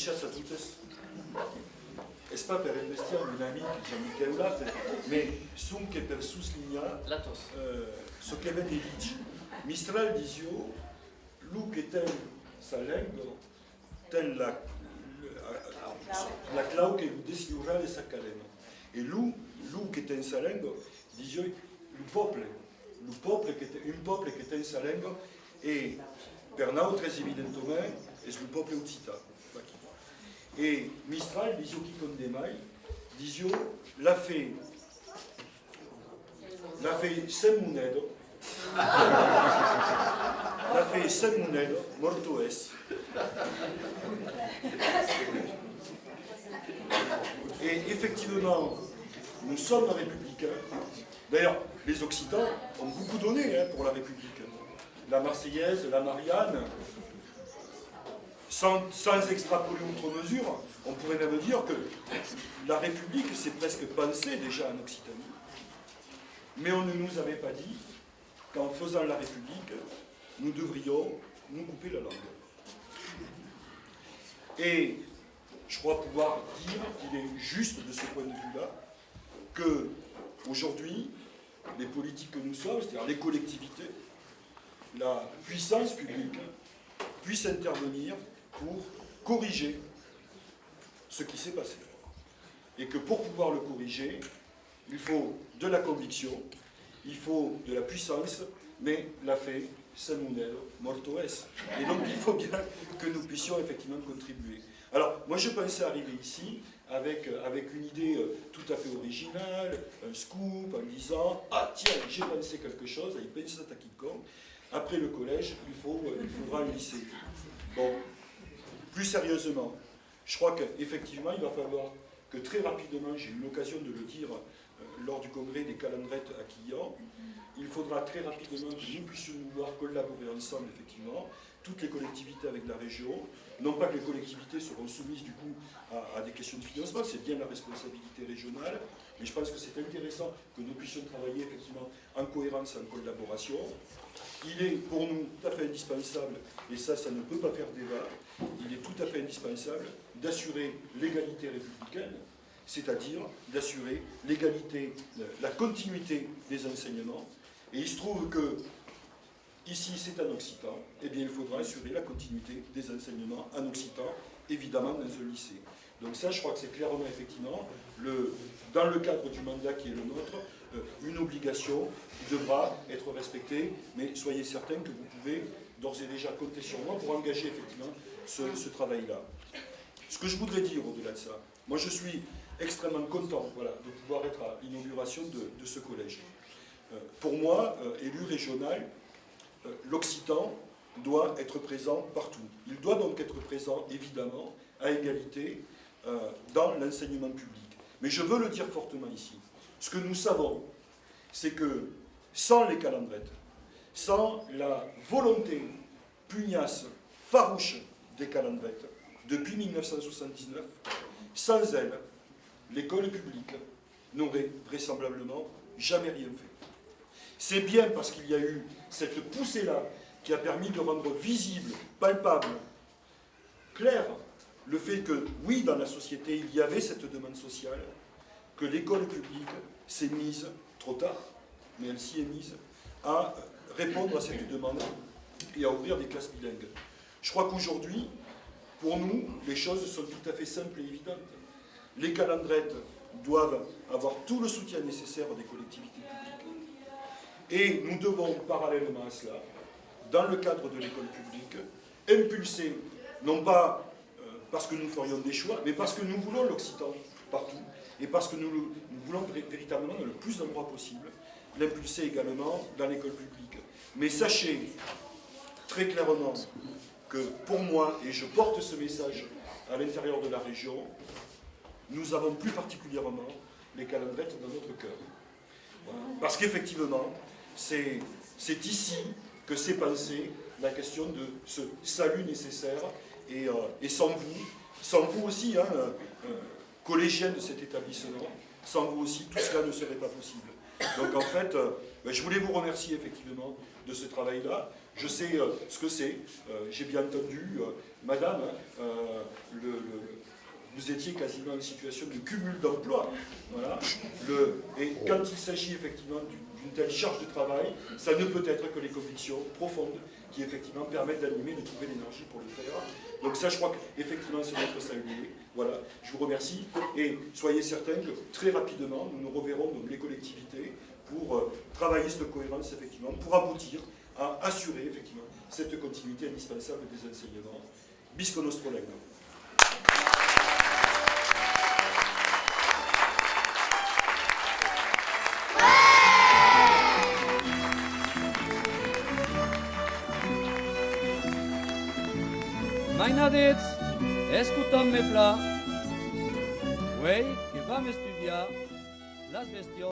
richesse a tutte. È pas per investire in un amico, Gian Michele, mais sunt che per sottolineare ce che vede dice. Mistral dizio, lui che ten sa lingua, ten la clau che descriverà le sa calena. E lui che ten sa lingua, dizio, un peuple che ten sa lingua, e per nosaltres, evidentement, és un peuple occità. Et Mistral, disio qui condé mai, disio la fait sem monedo, la fait sem monedo, morto es. Et effectivement, nous sommes républicains. D'ailleurs, les Occitans ont beaucoup donné pour la République. La Marseillaise, la Marianne. Sans extrapoler outre mesure, on pourrait même dire que la République s'est presque pensée déjà en Occitanie. Mais on ne nous avait pas dit qu'en faisant la République, nous devrions nous couper la langue. Et je crois pouvoir dire qu'il est juste de ce point de vue-là que aujourd'hui, les politiques que nous sommes, c'est-à-dire les collectivités, la puissance publique, puissent intervenir pour corriger ce qui s'est passé. Et que pour pouvoir le corriger, il faut de la conviction, il faut de la puissance, mais la fait, c'est monello, morto es. Et donc il faut bien que nous puissions effectivement contribuer. Alors, moi je pensais arriver ici avec une idée tout à fait originale, un scoop, en disant « Ah tiens, j'ai pensé quelque chose, il pense à quiconque. Après le collège, il faudra un lycée. » Bon, plus sérieusement, je crois qu'effectivement, il va falloir que très rapidement, j'ai eu l'occasion de le dire lors du congrès des Calandrettes à Quillan, il faudra très rapidement que nous puissions vouloir collaborer ensemble, effectivement, toutes les collectivités avec la région. Non pas que les collectivités seront soumises du coup à des questions de financement, c'est bien la responsabilité régionale, mais je pense que c'est intéressant que nous puissions travailler effectivement en cohérence, en collaboration. Il est pour nous tout à fait indispensable, et ça ne peut pas faire débat, il est tout à fait indispensable d'assurer l'égalité républicaine, c'est-à-dire d'assurer l'égalité, la continuité des enseignements. Et il se trouve que ici, c'est en occitan, eh bien, il faudra assurer la continuité des enseignements en occitan, évidemment, dans ce lycée. Donc ça, je crois que c'est clairement, effectivement, dans le cadre du mandat qui est le nôtre, une obligation qui devra être respectée, mais soyez certains que vous pouvez d'ores et déjà compter sur moi pour engager, effectivement, ce travail-là. Ce que je voudrais dire au-delà de ça, moi, je suis extrêmement content, voilà, de pouvoir être à l'inauguration de ce collège. Pour moi, élu régional, l'occitan doit être présent partout. Il doit donc être présent, évidemment, à égalité dans l'enseignement public. Mais je veux le dire fortement ici. Ce que nous savons, c'est que sans les Calandrettes, sans la volonté pugnace, farouche des Calandrettes, depuis 1979, sans elles, l'école publique n'aurait vraisemblablement jamais rien fait. C'est bien parce qu'il y a eu cette poussée-là qui a permis de rendre visible, palpable, clair, le fait que, oui, dans la société, il y avait cette demande sociale, que l'école publique s'est mise, trop tard, mais elle s'y est mise, à répondre à cette demande et à ouvrir des classes bilingues. Je crois qu'aujourd'hui, pour nous, les choses sont tout à fait simples et évidentes. Les Calandrettes doivent avoir tout le soutien nécessaire des collectivités publiques. Et nous devons, parallèlement à cela, dans le cadre de l'école publique, impulser, non pas parce que nous ferions des choix, mais parce que nous voulons l'occitan partout, et parce que nous voulons véritablement, dans le plus d'endroits possible, l'impulser également dans l'école publique. Mais sachez très clairement que pour moi, et je porte ce message à l'intérieur de la région, nous avons plus particulièrement les Calandrettes dans notre cœur. Voilà. Parce qu'effectivement, c'est ici que s'est pensée la question de ce salut nécessaire, et sans vous aussi, collégiens de cet établissement, sans vous aussi, tout cela ne serait pas possible. Donc en fait, je voulais vous remercier effectivement de ce travail-là. Je sais ce que c'est. J'ai bien entendu, madame, vous étiez quasiment en situation de cumul d'emploi. Voilà. Et quand il s'agit effectivement d'une telle charge de travail, ça ne peut être que les convictions profondes qui effectivement permettent d'animer, de trouver l'énergie pour le faire. Donc ça, je crois qu'effectivement, c'est notre saluer. Voilà, je vous remercie et soyez certains que très rapidement, nous nous reverrons dans les collectivités pour travailler cette cohérence, effectivement, pour aboutir à assurer, effectivement, cette continuité indispensable des enseignements. Bisco nostro legno. Mainadets, escutam-me pla, güey, que vam estudiar las bestions.